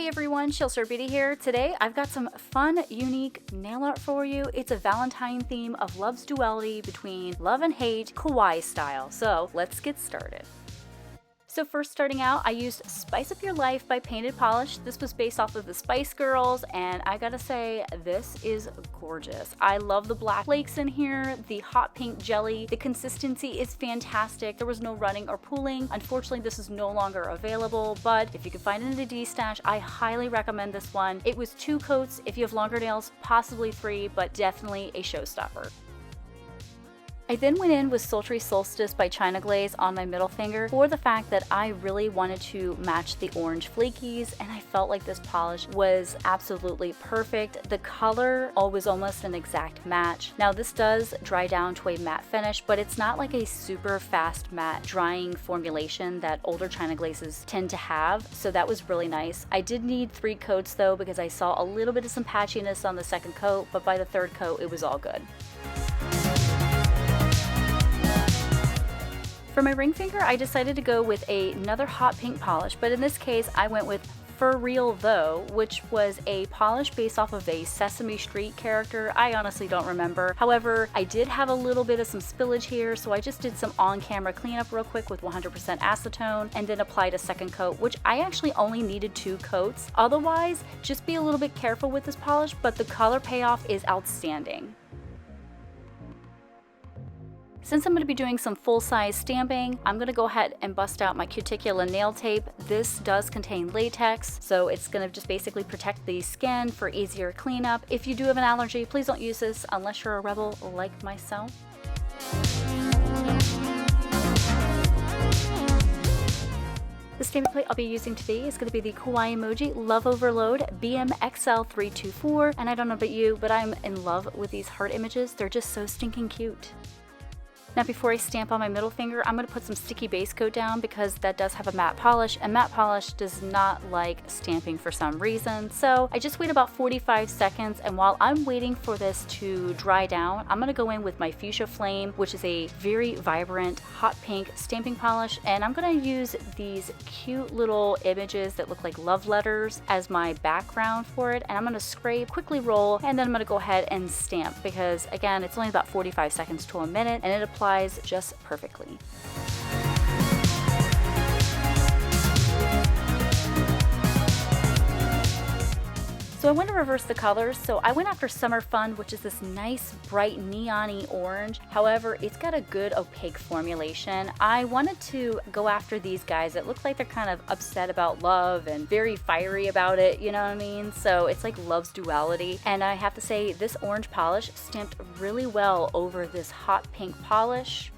everyone, 𝗍𝗶𝗵𝗍 here. Today I've got some fun, unique nail art for you. It's a Valentine theme of love's duality between love and hate, kawaii style. So let's get started. So first, starting out, I used Spice Up Your Life by Painted Polish. This was based off of the Spice Girls, and I gotta say, this is gorgeous. I love the black flakes in here, the hot pink jelly. The consistency is fantastic. There was no running or pooling. Unfortunately, this is no longer available, but if you can find it in a D-stash, I highly recommend this one. It was 2 coats. If you have longer nails, possibly 3, but definitely a showstopper. I then went in with Sultry Solstice by China Glaze on my middle finger for the fact that I really wanted to match the orange flakies, and I felt like this polish was absolutely perfect. The color was almost an exact match. Now this does dry down to a matte finish, but it's not like a super fast matte drying formulation that older China Glazes tend to have, so that was really nice. I did need 3 coats though because I saw a little bit of some patchiness on the second coat, but by the 3rd coat it was all good. For my ring finger, I decided to go with another hot pink polish, but in this case I went with 𝗑𝗄𝗄𝗏, which was a polish based off of a Sesame Street character. I honestly don't remember. However, I did have a little bit of some spillage here, so I just did some on-camera cleanup real quick with 100% acetone and then applied a second coat, which I actually only needed 2 coats. Otherwise, just be a little bit careful with this polish, but the color payoff is outstanding. Since I'm going to be doing some full-size stamping, I'm going to go ahead and bust out my 𝗂𝗃𝗃 nail tape. This does contain latex, so it's going to just basically protect the skin for easier cleanup. If you do have an allergy, please don't use this unless you're a rebel like myself. The stamping plate I'll be using today is going to be the Kawaii emoji Love Overload BMXL324, and I don't know about you, but I'm in love with these heart images. They're just so stinking cute. Now before I stamp on my middle finger, I'm going to put some sticky base coat down because that does have a matte polish, and matte polish does not like stamping for some reason. So I just wait about 45 seconds, and while I'm waiting for this to dry down, I'm going to go in with my Fuchsia Flame, which is a very vibrant hot pink stamping polish, and I'm going to use these cute little images that look like love letters as my background for it, and I'm going to scrape, quickly roll, and then I'm going to go ahead and stamp because again, it's only about 45 seconds to a minute, and it applies just perfectly. So I want to reverse the colors, so I went after Summer Fun, which is this nice bright neon-y orange. However, it's got a good opaque formulation. I wanted to go after these guys that look like they're kind of upset about love and very fiery about it, you know what I mean? So it's like love's duality, and I have to say this orange polish stamped really well over this hot pink polish.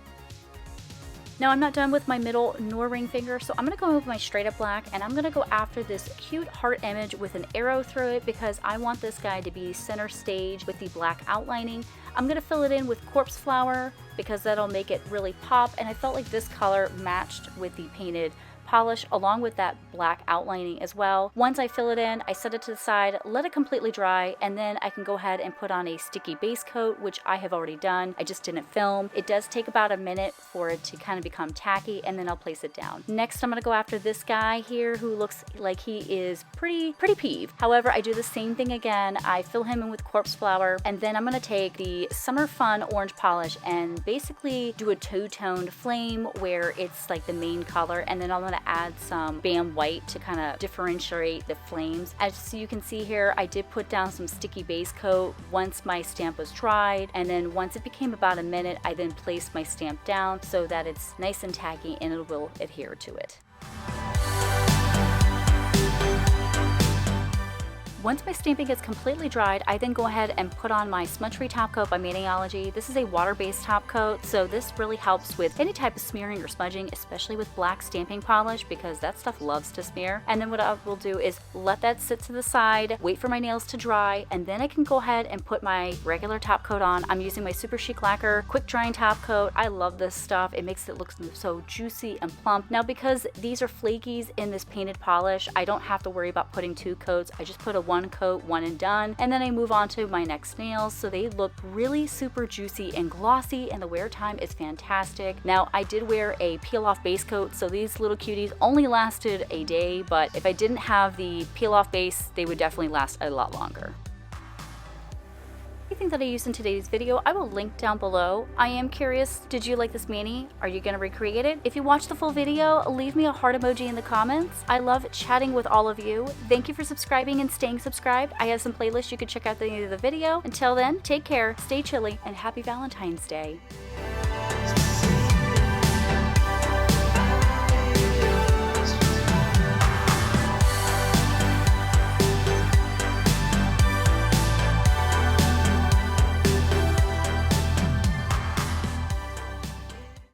Now I'm not done with my middle nor ring finger, so I'm going to go in with my straight up black, and I'm going to go after this cute heart image with an arrow through it because I want this guy to be center stage with the black outlining. I'm going to fill it in with corpse flower because that'll make it really pop, and I felt like this color matched with the painted polish along with that black outlining as well. Once I fill it in, I set it to the side, let it completely dry, and then I can go ahead and put on a sticky base coat, which I have already done. I just didn't film. It does take about a minute for it to kind of become tacky, and then I'll place it down. Next, I'm going to go after this guy here who looks like he is pretty peeved. However, I do the same thing again. I fill him in with corpse flower, and then I'm going to take the Summer Fun orange polish and basically do a two-toned flame where it's like the main color, and then I'm going to add some Bam white to kind of differentiate the flames. As you can see here, I did put down some sticky base coat once my stamp was dried, and then once it became about a minute, I then placed my stamp down so that it's nice and tacky and it will adhere to it. Once my stamping is completely dried, I then go ahead and put on my Smudge-Free top coat by Maniology. This is a water-based top coat, so this really helps with any type of smearing or smudging, especially with black stamping polish because that stuff loves to smear. And then what I will do is let that sit to the side, wait for my nails to dry, and then I can go ahead and put my regular top coat on. I'm using my Super Chic Lacquer quick drying top coat. I love this stuff. It makes it look so juicy and plump. Now because these are flakies in this painted polish, I don't have to worry about putting 2 coats. I just put a one coat, one and done, and then I move on to my next nails so they look really super juicy and glossy, and the wear time is fantastic. Now I did wear a peel off base coat, so these little cuties only lasted a day, but if I didn't have the peel off base, they would definitely last a lot longer. Everything that I used in today's video I will link down below. I am curious, did you like this mani? Are you going to recreate it? If you watched the full video, leave me a heart emoji in the comments. I love chatting with all of you. Thank you for subscribing and staying subscribed. I have some playlists you can check out at the end of the video. Until then, take care, stay chilly, and happy Valentine's Day.